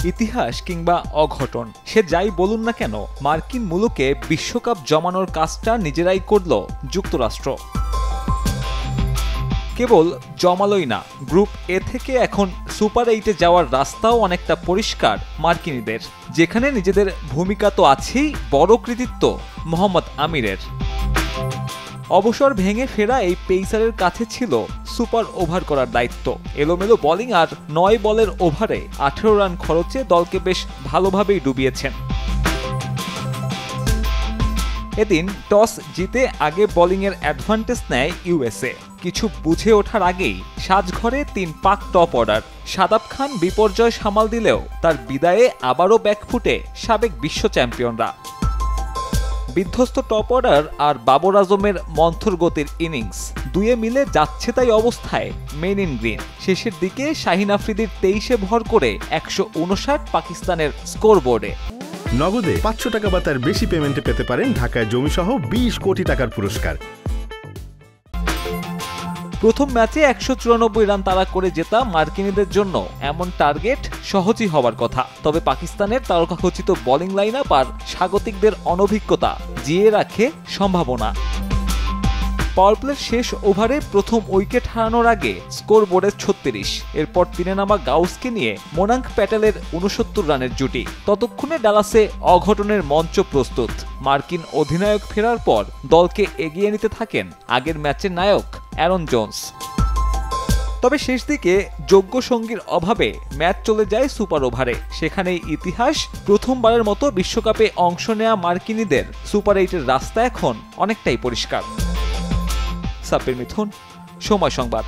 ইতিহাস কিংবা অঘটন সে যাই বলুন না কেন, মার্কিন মুলুকে বিশ্বকাপ জমানোর কাজটা নিজেরাই করল যুক্তরাষ্ট্র। কেবল জমালোই না, গ্রুপ এ থেকে এখন সুপার 8-এ যাওয়ার রাস্তাও অনেকটা পরিষ্কার মার্কিনীদের, যেখানে নিজেদের ভূমিকা তো আছেই, বড় কৃতিত্ব মোহাম্মদ আমিরের। অবসর ভেঙে ফেরা এই পেসারের কাছে ছিল সুপার ওভার করার দায়িত্ব। এলোমেলো বোলিং আর 9 বলের ওভারে 18 রান খরচে দলকে বেশ ভালোভাবেই ডুবিয়েছেন। এদিন টস জিতে আগে বোলিংয়ের অ্যাডভান্টেজ নেয় ইউএসএ। কিছু বুঝে ওঠার আগেই সাজঘরে 3 পাক টপ অর্ডার। শাদাব খান বিপর্যয় সামাল দিলেও তার বিদায়ে আবারও ব্যাকফুটে সাবেক বিশ্ব চ্যাম্পিয়নরা। বিধ্বস্ত টপ অর্ডার আর বাবর আজমের মন্থর গতির ইনিংস দুয়ে মিলে যাচ্ছে তাই অবস্থায় মেন ইন গ্রিন। শেষের দিকে শাহিন আফ্রিদির 23-এ ভর করে 159 পাকিস্তানের স্কোরবোর্ডে। নগদে 500 টাকা বা তার বেশি পেমেন্টে পেতে পারেন ঢাকায় জমিসহ 20 কোটি টাকার পুরস্কার। প্রথম ম্যাচে 194 রান তাড়া করে জেতা মার্কিনীদের জন্য এমন টার্গেট সহজই হবার কথা। তবে পাকিস্তানের তারকাখচিত বোলিং লাইনআপ আর স্বাগতিকদের অনভিজ্ঞতা জিয়ে রাখে সম্ভাবনা। পাওয়ারপ্লের শেষ ওভারে প্রথম উইকেট হারানোর আগে স্কোর বোর্ডে 36। এরপর 3-এ নামা গাউসকে নিয়ে মোনাঙ্ক প্যাটেলের 69 রানের জুটি। ততক্ষণে ডালাসে অঘটনের মঞ্চ প্রস্তুত। মার্কিন অধিনায়ক ফেরার পর দলকে এগিয়ে নিতে থাকেন আগের ম্যাচের নায়ক অ্যারন জোন্স। তবে শেষ দিকে যোগ্য সঙ্গীর অভাবে ম্যাচ চলে যায় সুপার ওভারে। সেখানেই ইতিহাস, প্রথমবারের মতো বিশ্বকাপে অংশ নেয়া মার্কিনীদের সুপার 8-এর রাস্তা এখন অনেকটাই পরিষ্কার। সাব্বির মিথুন, সময় সংবাদ।